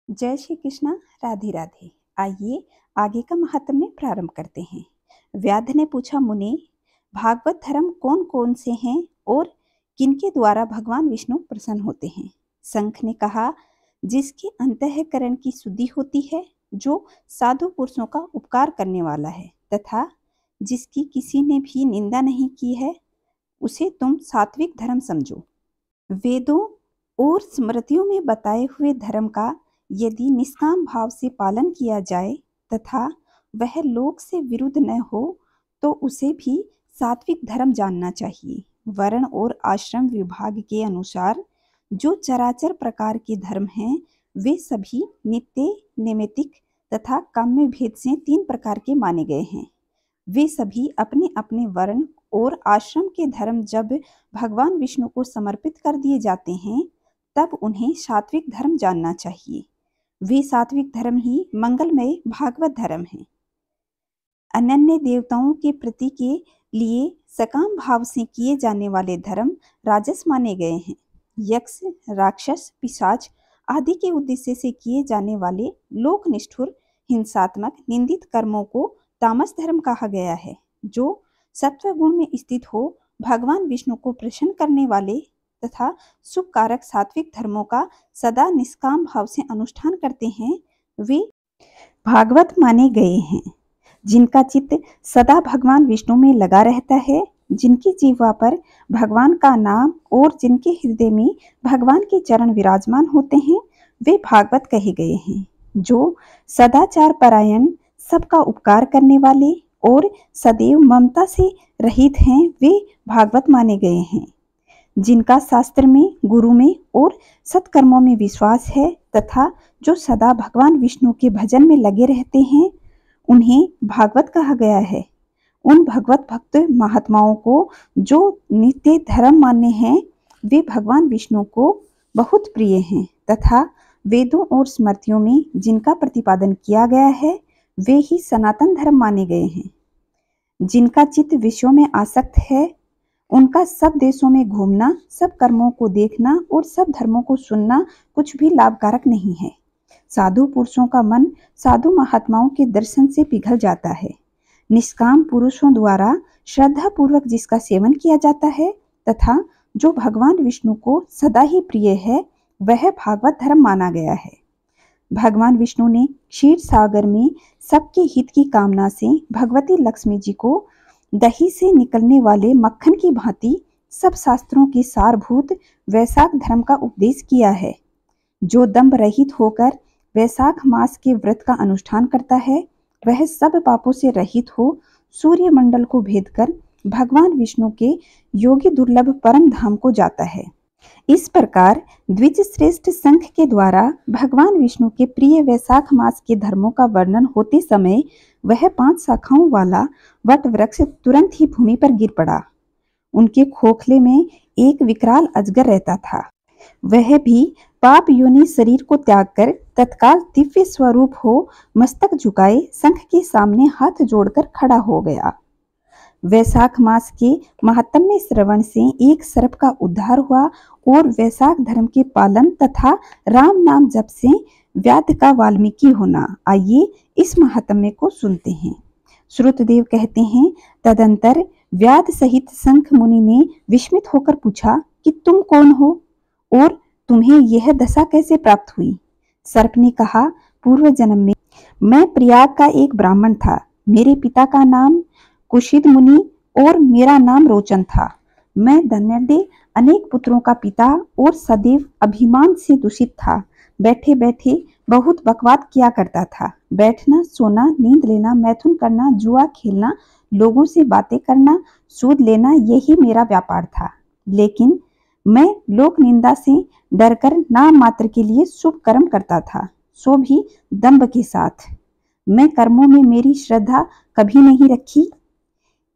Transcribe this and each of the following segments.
जय श्री कृष्णा। राधे राधे। आइए आगे का महात्म्य प्रारंभ करते हैं। व्याध ने पूछा, मुनि, भागवत धर्म कौन कौन से हैं और किनके द्वारा भगवान विष्णु प्रसन्न होते हैं? शंख ने कहा, जिसके अंतःकरण की शुद्धि होती है, जो साधु पुरुषों का उपकार करने वाला है तथा जिसकी किसी ने भी निंदा नहीं की है, उसे तुम सात्विक धर्म समझो। वेदों और स्मृतियों में बताए हुए धर्म का यदि निष्काम भाव से पालन किया जाए तथा वह लोक से विरुद्ध न हो, तो उसे भी सात्विक धर्म जानना चाहिए। वर्ण और आश्रम विभाग के अनुसार जो चराचर प्रकार के धर्म हैं, वे सभी नित्य, नैमित्तिक तथा काम्य भेद से 3 प्रकार के माने गए हैं। वे सभी अपने अपने वर्ण और आश्रम के धर्म जब भगवान विष्णु को समर्पित कर दिए जाते हैं, तब उन्हें सात्विक धर्म जानना चाहिए। वे सात्विक धर्म ही मंगलमय भागवत धर्म है। अनन्य देवताओं के प्रति के लिए सकाम भाव से किए जाने वाले धर्म राजस माने गए हैं। यक्ष, राक्षस, पिशाच आदि के उद्देश्य से किए जाने वाले लोकनिष्ठुर, हिंसात्मक, निंदित कर्मों को तामस धर्म कहा गया है। जो सत्व गुण में स्थित हो, भगवान विष्णु को प्रसन्न करने वाले तथा सुख कारक सात्विक धर्मों का सदा निष्काम भाव से अनुष्ठान करते हैं, वे भागवत माने गए हैं। जिनका चित्त सदा भगवान विष्णु में लगा रहता है, जिनकी जीवा पर भगवान का नाम और जिनके हृदय में भगवान के चरण विराजमान होते हैं, वे भागवत कहे गए हैं। जो सदाचार परायण, सबका उपकार करने वाले और सदैव ममता से रहित हैं, वे भागवत माने गए हैं। जिनका शास्त्र में, गुरु में और सत्कर्मों में विश्वास है तथा जो सदा भगवान विष्णु के भजन में लगे रहते हैं, उन्हें भागवत कहा गया है। उन भगवत भक्त महात्माओं को जो नित्य धर्म मान्य हैं, वे भगवान विष्णु को बहुत प्रिय हैं तथा वेदों और स्मृतियों में जिनका प्रतिपादन किया गया है, वे ही सनातन धर्म माने गए हैं। जिनका चित्त विषयों में आसक्त है, उनका सब देशों में घूमना, सब कर्मों को देखना और सब धर्मों को सुनना कुछ भी लाभकारक नहीं है। साधु पुरुषों का मन साधु महात्माओं के दर्शन से पिघल जाता है। निष्काम पुरुषों द्वारा श्रद्धा पूर्वक जिसका सेवन किया जाता है तथा जो भगवान विष्णु को सदा ही प्रिय है, वह भागवत धर्म माना गया है। भगवान विष्णु ने क्षीर सागर में सबके हित की कामना से भगवती लक्ष्मी जी को दही से निकलने वाले मक्खन की भांति सब शास्त्रों के सारभूत वैशाख धर्म का उपदेश किया है। जो दंभ रहित होकर वैशाख मास के व्रत का अनुष्ठान करता है, वह सब पापों से रहित हो सूर्य मंडल को भेद कर भगवान विष्णु के योगी दुर्लभ परम धाम को जाता है। इस प्रकार द्विज श्रेष्ठ शंख के द्वारा भगवान विष्णु के प्रिय वैशाख मास के धर्मों का वर्णन होते समय वह 5 शाखाओं वाला वट वृक्ष तुरंत ही भूमि पर गिर पड़ा। उनके खोखले में एक विकराल अजगर रहता था। वह भी पाप योनि शरीर को त्याग कर तत्काल दिव्य स्वरूप हो मस्तक झुकाए शंख के सामने हाथ जोड़कर खड़ा हो गया। वैशाख मास के महात्म्य श्रवण से एक सर्प का उद्धार हुआ और वैशाख धर्म के पालन तथा राम नाम जप से व्याध का वाल्मीकि होना। आइए इस महात्म्य को सुनते हैं। श्रुतदेव कहते हैं, तदंतर व्याध सहित शंख मुनि ने विस्मित होकर पूछा कि तुम कौन हो और तुम्हें यह दशा कैसे प्राप्त हुई? सर्प ने कहा, पूर्व जन्म में मैं प्रयाग का एक ब्राह्मण था। मेरे पिता का नाम कुशिद मुनि और मेरा नाम रोचन था। मैं धनाढ्य अनेक पुत्रों का पिता और सदैव अभिमान से दूषित था। बैठे बैठे बहुत बकवाद किया करता था। बैठना, सोना, नींद लेना, मैथुन करना, जुआ खेलना, लोगों से बातें करना, सूद लेना, यही मेरा व्यापार था। लेकिन मैं लोक निंदा से डरकर नाम मात्र के लिए शुभ कर्म करता था, सो भी दंभ के साथ। मैं कर्मों में मेरी श्रद्धा कभी नहीं रखी।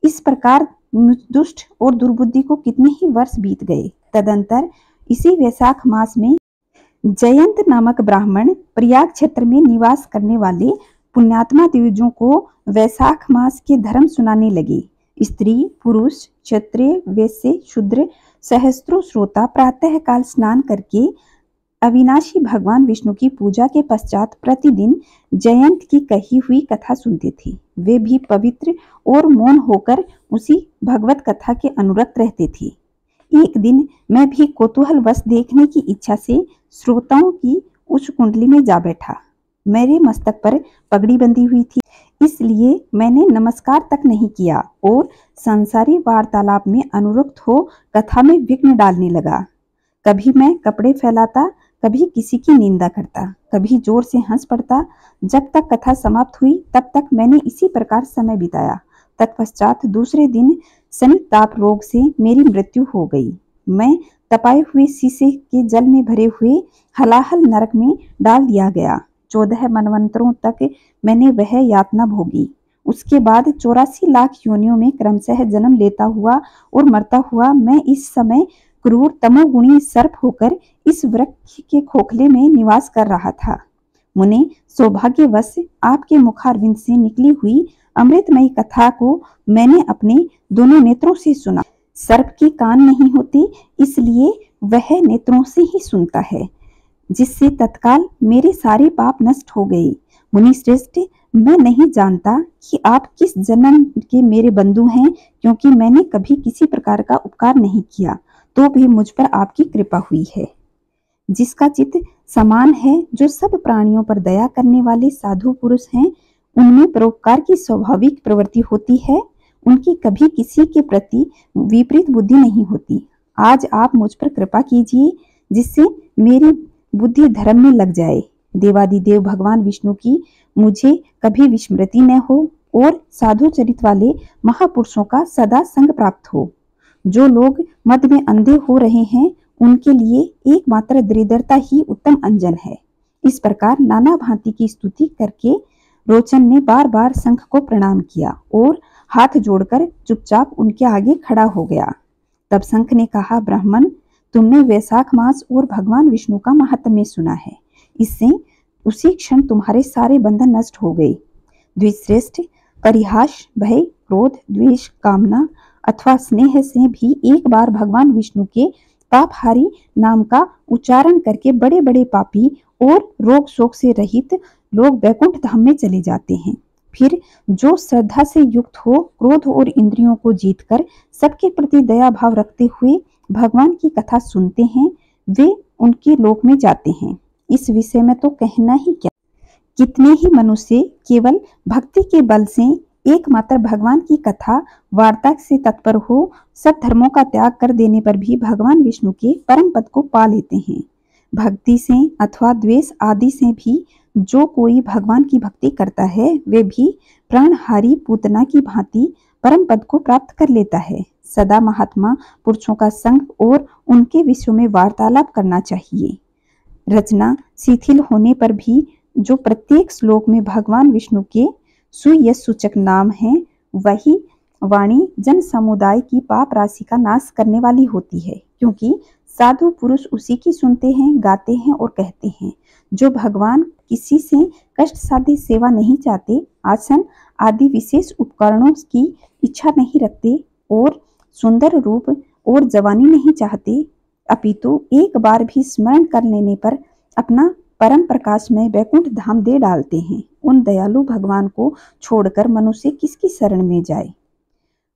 इस प्रकार दुष्ट और दुर्बुद्धि को कितने ही वर्ष बीत गए। तदंतर इसी वैशाख मास में जयंत नामक ब्राह्मण प्रयाग क्षेत्र में निवास करने वाले पुण्यात्मा द्विजों को वैशाख मास के धर्म सुनाने लगे। स्त्री, पुरुष, क्षत्रिय, वैश्य, शूद्र, सहस्त्रों श्रोता प्रातः काल स्नान करके अविनाशी भगवान विष्णु की पूजा के पश्चात प्रतिदिन जयंत की कही हुई कथा सुनते थे। वे भी पवित्र और मौन होकर उसी भगवत कथा के अनुरक्त रहते थे। एक दिन मैं भी कौतूहलवश देखने की इच्छा से श्रोताओं की उच्च कुंडली में जा बैठा। मेरे मस्तक पर पगड़ी बंधी हुई थी, इसलिए मैंने नमस्कार तक नहीं किया और संसारी वार्तालाप में अनुरक्त हो कथा में विघ्न डालने लगा। कभी मैं कपड़े फैलाता, कभी किसी की निंदा करता, कभी जोर से हंस पड़ता। जब तक कथा समाप्त हुई तब तक मैंने इसी प्रकार समय बिताया। तत्पश्चात दूसरे दिन सनिताप रोग से मेरी मृत्यु हो गई। मैं तपाए हुए शीशे के जल में भरे हुए हलाहल नरक में डाल दिया गया। 14 मनवंतरों तक मैंने वह यातना भोगी। उसके बाद 84 लाख योनियों में क्रमशः जन्म लेता हुआ और मरता हुआ मैं इस समय क्रूर तमोगुणी सर्प होकर इस वृक्ष के खोखले में निवास कर रहा था। मुने, सौभाग्यवश आपके मुखारविंद से निकली हुई अमृतमयी कथा को मैंने अपने दोनों नेत्रों से सुना। सर्प के कान नहीं होते, इसलिए वह नेत्रों से ही सुनता है, जिससे तत्काल मेरे सारे पाप नष्ट हो गए। मुनि श्रेष्ठ, मैं नहीं जानता कि आप किस जन्म के मेरे बंधु हैं, क्योंकि मैंने कभी किसी प्रकार का उपकार नहीं किया, तो भी मुझ पर आपकी कृपा हुई है। जिसका चित्त समान है, जो सब प्राणियों पर दया करने वाले साधु पुरुष हैं, उनमें परोपकार की स्वाभाविक प्रवृत्ति होती है। उनकी कभी किसी के प्रति विपरीत बुद्धि नहीं होती। आज आप मुझ पर कृपा कीजिए, जिससे मेरी बुद्धि धर्म में लग जाए। देवादिदेव भगवान विष्णु की मुझे कभी विस्मृति न हो और साधु चरित वाले महापुरुषों का सदा संग प्राप्त हो। जो लोग मद में अंधे हो रहे हैं, उनके लिए एकमात्र दरिद्रता ही उत्तम अंजन है। इस प्रकार नाना भांति की स्तुति करके रोचन ने बार बार शंख को प्रणाम किया और हाथ जोड़कर चुपचाप उनके आगे खड़ा हो गया। तब शंख ने कहा, ब्राह्मण, तुमने वैशाख मास और भगवान विष्णु का महात्म्य सुना है। इससे उसी क्षण तुम्हारे सारे बंधन नष्ट हो गए। द्विश्रेष्ठ, परिहास, भय, क्रोध, द्वेष, कामना अथवा स्नेह से भी एक बार भगवान विष्णु के पापहारी नाम का उच्चारण करके बड़े बड़े पापी और रोग शोक से रहित लोग वैकुंठ धाम में चले जाते हैं। फिर जो श्रद्धा से युक्त हो, क्रोध और इंद्रियों को जीतकर सबके प्रति दया भाव रखते हुए भगवान की कथा सुनते हैं, वे उनके लोक में जाते हैं। इस विषय में तो कहना ही क्या। कितने ही मनुष्य केवल भक्ति के बल से एकमात्र भगवान की कथा वार्ता से तत्पर हो, सब धर्मों का त्याग कर देने पर भी भगवान विष्णु के परम पद को पा लेते हैं। भक्ति से अथवा द्वेष आदि से भी जो कोई भगवान की भक्ति करता है, वे भी प्राणहारी पूतना की भांति परम पद को प्राप्त कर लेता है। सदा महात्मा पुरुषों का संग और उनके विषयों में वार्तालाप करना चाहिए। रचना शिथिल होने पर भी जो प्रत्येक श्लोक में भगवान विष्णु के सुयश सूचक नाम है, वही वाणी जन समुदाय की पाप राशि का नाश करने वाली होती है, क्योंकि साधु पुरुष उसी की सुनते हैं, गाते हैं और कहते हैं। जो भगवान किसी से कष्ट साध्य सेवा नहीं चाहते, आसन आदि विशेष उपकरणों की इच्छा नहीं रखते और सुंदर रूप और जवानी नहीं चाहते, अपितु एक बार भी स्मरण कर लेने पर अपना परम प्रकाश में वैकुंठ धाम दे डालते हैं, उन दयालु भगवान को छोड़कर मनुष्य किसकी शरण में जाए।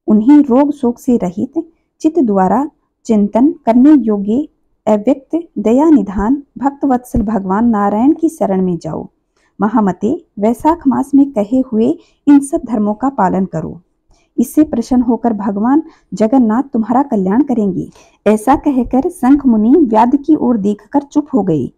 उन्हें रोग शोक से रहित चित्त द्वारा चिंतन करने योग्य अव्यक्त दया निधान भक्त वत्सल भगवान नारायण की शरण में जाओ। महामते, वैशाख मास में कहे हुए इन सब धर्मों का पालन करो। इससे प्रसन्न होकर भगवान जगन्नाथ तुम्हारा कल्याण करेंगे। ऐसा कहकर शंख मुनि व्याध की ओर देखकर चुप हो गए।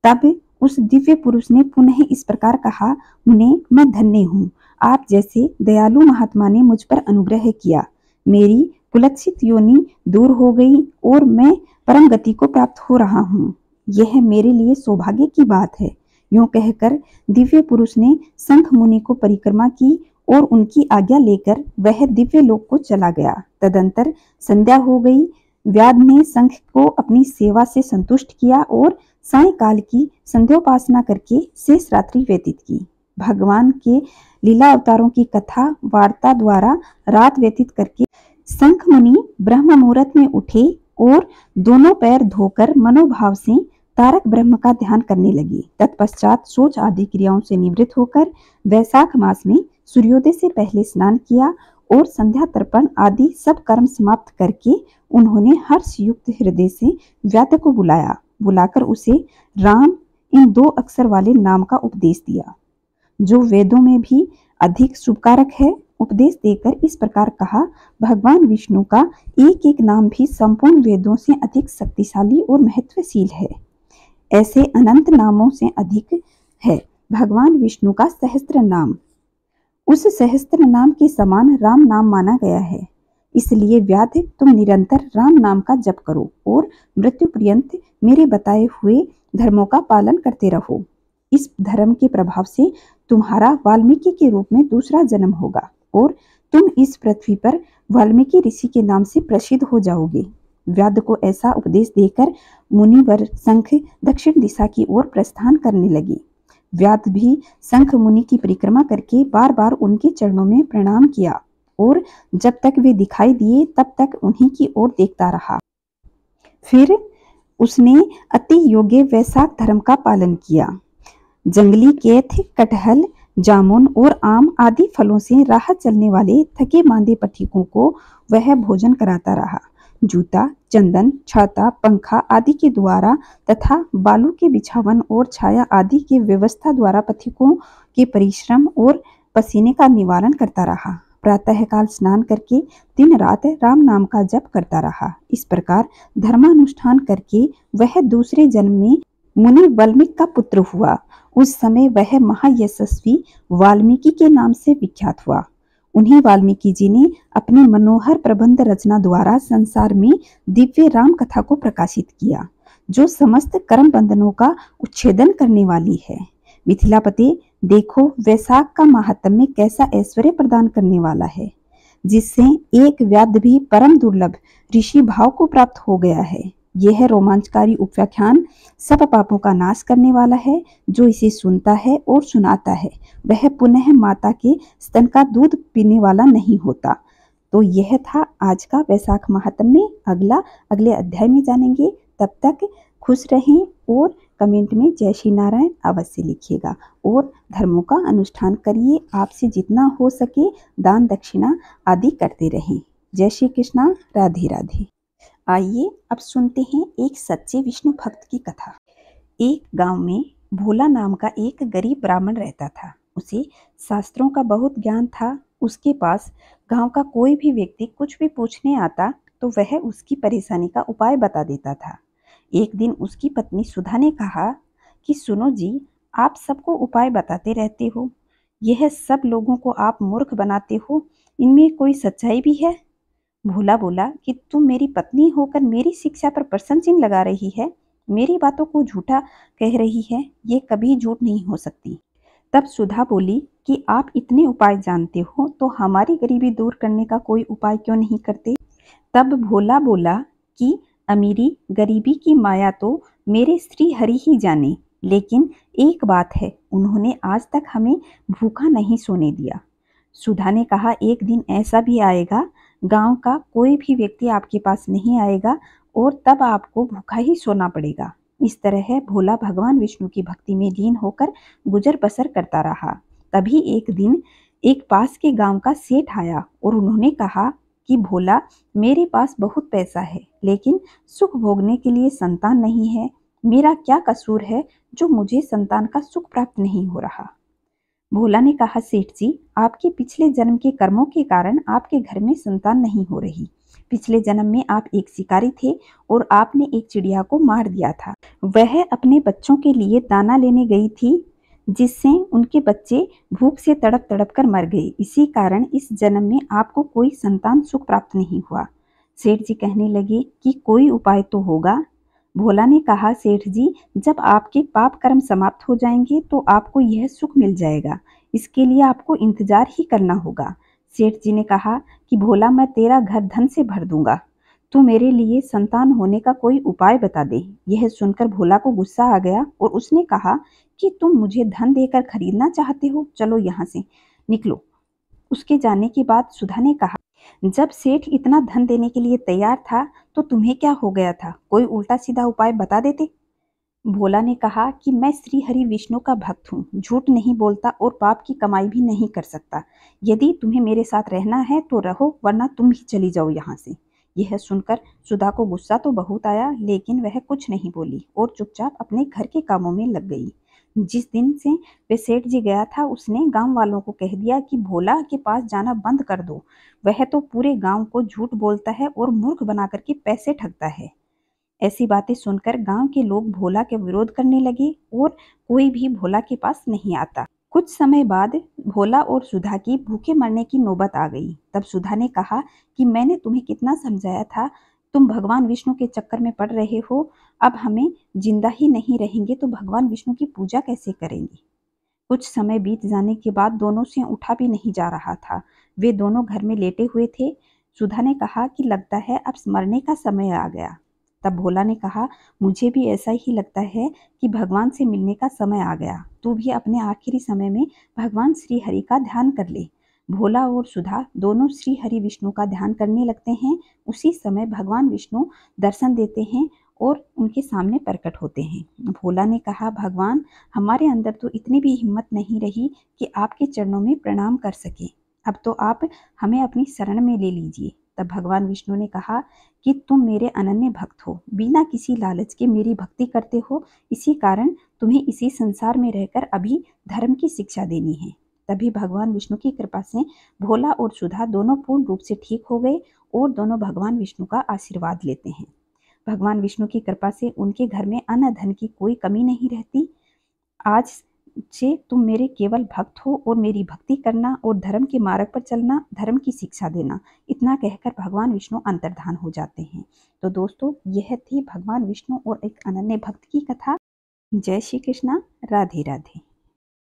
तब उस दिव्य पुरुष ने पुनः इस प्रकार कहा, मुने, मैं धन्य हूँ। आप जैसे दयालु महात्मा ने मुझ पर अनुग्रह किया। मेरी कुलक्षित योनि दूर हो गई और मैं परम गति को प्राप्त हो रहा हूँ। यह मेरे लिए सौभाग्य की बात है। यूं कहकर दिव्य पुरुष ने शंख मुनि को परिक्रमा की और उनकी आज्ञा लेकर वह दिव्य लोक को चला गया। तदंतर संध्या हो गई। व्याध ने शंख को अपनी सेवा से संतुष्ट किया और सायंकाल की संध्योपासना करके शेष रात्रि व्यतीत की। भगवान के लीला अवतारों की कथा वार्ता द्वारा रात व्यतीत करके शंख मुनि ब्रह्म मुहूर्त में उठे और दोनों पैर धोकर मनोभाव से तारक ब्रह्म का ध्यान करने लगी। तत्पश्चात शौच आदि क्रियाओं से निवृत्त होकर वैशाख मास में सूर्योदय से पहले स्नान किया और संध्या तर्पण आदि सब कर्म समाप्त करके उन्होंने हर्ष युक्त हृदय से व्याध को बुलाया। बुलाकर उसे राम इन 2 अक्षर वाले नाम का उपदेश दिया, जो वेदों में भी अधिक शुभकारक है। उपदेश देकर इस प्रकार कहा, भगवान विष्णु का एक एक नाम भी संपूर्ण वेदों से अधिक शक्तिशाली और महत्वशील है। ऐसे अनंत नामों से अधिक है भगवान विष्णु का सहस्त्र नाम। उस सहस्त्र नाम के समान राम नाम माना गया है। इसलिए व्याध तुम निरंतर राम नाम का जप करो और मृत्यु पर्यंत मेरे बताए हुए धर्मों का पालन करते रहो। इस धर्म के प्रभाव से तुम्हारा वाल्मीकि के रूप में दूसरा जन्म होगा और तुम इस पृथ्वी पर वाल्मीकि ऋषि के नाम से प्रसिद्ध हो जाओगे। व्याध को ऐसा उपदेश देकर मुनिवर शंख दक्षिण दिशा की ओर प्रस्थान करने लगे। व्याध भी शंख मुनि की परिक्रमा करके बार बार उनके चरणों में प्रणाम किया और जब तक वे दिखाई दिए तब तक उन्हीं की ओर देखता रहा। फिर उसने अति योग्य वैशाख धर्म का पालन किया। जंगली केथ, कटहल, जामुन और आम आदि फलों से राह चलने वाले थके मांदे पथिकों को वह भोजन कराता रहा। जूता, चंदन, छाता, पंखा आदि के द्वारा तथा बालू के बिछावन और छाया आदि के व्यवस्था द्वारा पथिकों के परिश्रम और पसीने का निवारण करता रहा। प्रातःकाल स्नान करके दिन रात राम नाम का जप करता रहा। इस प्रकार धर्मानुष्ठान करके वह दूसरे जन्म में मुनि वाल्मीकि का पुत्र हुआ। उस समय वह महायशस्वी वाल्मीकि के नाम से विख्यात हुआ। उन्हीं वाल्मीकि जी ने अपने मनोहर प्रबंध रचना द्वारा संसार में दिव्य राम कथा को प्रकाशित किया, जो समस्त कर्म बंधनों का उच्छेदन करने वाली है। मिथिलापति, देखो वैशाख का महात्म्य कैसा ऐश्वर्य प्रदान करने वाला है, जिससे एक व्याध भी परम दुर्लभ ऋषि भाव को प्राप्त हो गया है। यह रोमांचकारी उपव्याख्यान सब पापों का नाश करने वाला है। जो इसे सुनता है और सुनाता है वह पुनः माता के स्तन का दूध पीने वाला नहीं होता। तो यह था आज का वैशाख महात्म्य। अगले अध्याय में जानेंगे। तब तक खुश रहें और कमेंट में जय श्री नारायण अवश्य लिखिएगा और धर्मों का अनुष्ठान करिए। आपसे जितना हो सके दान दक्षिणा आदि करते रहें। जय श्री कृष्णा, राधे राधे। आइए अब सुनते हैं एक सच्चे विष्णु भक्त की कथा। एक गांव में भोला नाम का एक गरीब ब्राह्मण रहता था। उसे शास्त्रों का बहुत ज्ञान था। उसके पास गांव का कोई भी व्यक्ति कुछ भी पूछने आता तो वह उसकी परेशानी का उपाय बता देता था। एक दिन उसकी पत्नी सुधा ने कहा कि सुनो जी, आप सबको उपाय बताते रहते हो, यह सब लोगों को आप मूर्ख बनाते हो, इनमें कोई सच्चाई भी है? भोला बोला कि तुम मेरी पत्नी होकर मेरी शिक्षा पर प्रश्न चिन्ह लगा रही है, मेरी बातों को झूठा कह रही है, ये कभी झूठ नहीं हो सकती। तब सुधा बोली कि आप इतने उपाय जानते हो तो हमारी गरीबी दूर करने का कोई उपाय क्यों नहीं करते? तब भोला बोला कि अमीरी गरीबी की माया तो मेरे श्री हरि ही जाने, लेकिन एक बात है, उन्होंने आज तक हमें भूखा नहीं सोने दिया। सुधा ने कहा, एक दिन ऐसा भी आएगा, गांव का कोई भी व्यक्ति आपके पास नहीं आएगा और तब आपको भूखा ही सोना पड़ेगा। इस तरह भोला भगवान विष्णु की भक्ति में लीन होकर गुजर बसर करता रहा। तभी एक दिन एक पास के गांव का सेठ आया और उन्होंने कहा कि भोला, मेरे पास बहुत पैसा है लेकिन सुख भोगने के लिए संतान नहीं है। मेरा क्या कसूर है जो मुझे संतान का सुख प्राप्त नहीं हो रहा? भोला ने कहा, सेठ जी, आपके पिछले जन्म के कर्मों के कारण आपके घर में संतान नहीं हो रही। पिछले जन्म में आप एक शिकारी थे और आपने एक चिड़िया को मार दिया था। वह अपने बच्चों के लिए दाना लेने गई थी, जिससे उनके बच्चे भूख से तड़प तड़प कर मर गए। इसी कारण इस जन्म में आपको कोई संतान सुख प्राप्त नहीं हुआ। सेठ जी कहने लगे कि कोई उपाय तो होगा। भोला ने कहा, सेठ जी, जब आपके पाप कर्म समाप्त हो जाएंगे तो आपको यह सुख मिल जाएगा। इसके लिए आपको इंतजार ही करना होगा। सेठ जी ने कहा कि भोला, मैं तेरा घर धन से भर दूंगा, तू मेरे लिए संतान होने का कोई उपाय बता दे। यह सुनकर भोला को गुस्सा आ गया और उसने कहा कि तुम मुझे धन देकर खरीदना चाहते हो, चलो यहाँ से निकलो। उसके जाने के बाद सुधा ने कहा, जब सेठ इतना धन देने के लिए तैयार था तो तुम्हें क्या हो गया था? कोई उल्टा सीधा उपाय बता देते। भोला ने कहा कि मैं श्री हरि विष्णु का भक्त हूँ, झूठ नहीं बोलता और पाप की कमाई भी नहीं कर सकता। यदि तुम्हें मेरे साथ रहना है तो रहो, वरना तुम भी चली जाओ यहाँ से। यह सुनकर सुधा को गुस्सा तो बहुत आया, लेकिन वह कुछ नहीं बोली और चुपचाप अपने घर के कामों में लग गई। जिस दिन से वे सेठ जी गया था, उसने गांव वालों को कह दिया कि भोला के पास जाना बंद कर दो। वह तो पूरे गांव को झूठ बोलता है और मूर्ख बना करके पैसे ठगता है। ऐसी बातें सुनकर गांव के लोग भोला के विरोध करने लगे और कोई भी भोला के पास नहीं आता। कुछ समय बाद भोला और सुधा की भूखे मरने की नौबत आ गई। तब सुधा ने कहा कि मैंने तुम्हें कितना समझाया था, तुम भगवान विष्णु के चक्कर में पड़ रहे हो। अब हमें जिंदा ही नहीं रहेंगे तो भगवान विष्णु की पूजा कैसे करेंगे। कुछ समय बीत जाने के बाद दोनों से उठा भी नहीं जा रहा था। वे दोनों घर में लेटे हुए थे। सुधा ने कहा कि लगता है अब मरने का समय आ गया। तब भोला ने कहा, मुझे भी ऐसा ही लगता है कि भगवान से मिलने का समय आ गया। तू भी अपने आखिरी समय में भगवान श्री हरि का ध्यान कर ले। भोला और सुधा दोनों श्री हरि विष्णु का ध्यान करने लगते हैं। उसी समय भगवान विष्णु दर्शन देते हैं और उनके सामने प्रकट होते हैं। भोला ने कहा, भगवान, हमारे अंदर तो इतनी भी हिम्मत नहीं रही कि आपके चरणों में प्रणाम कर सके। अब तो आप हमें अपनी शरण में ले लीजिए। तब भगवान विष्णु ने कहा कि तुम मेरे अनन्य भक्त हो, बिना किसी लालच के मेरी भक्ति करते हो, इसी कारण तुम्हें इसी संसार में रहकर अभी धर्म की शिक्षा देनी है। तभी भगवान विष्णु की कृपा से भोला और सुधा दोनों पूर्ण रूप से ठीक हो गए और दोनों भगवान विष्णु का आशीर्वाद लेते हैं। भगवान विष्णु की कृपा से उनके घर में अन्न धन की कोई कमी नहीं रहती। आज से तुम मेरे केवल भक्त हो और मेरी भक्ति करना और धर्म के मार्ग पर चलना, धर्म की शिक्षा देना। इतना कहकर भगवान विष्णु अंतर्धान हो जाते हैं। तो दोस्तों, यह थी भगवान विष्णु और एक अनन्य भक्त की कथा। जय श्री कृष्णा। राधे राधे।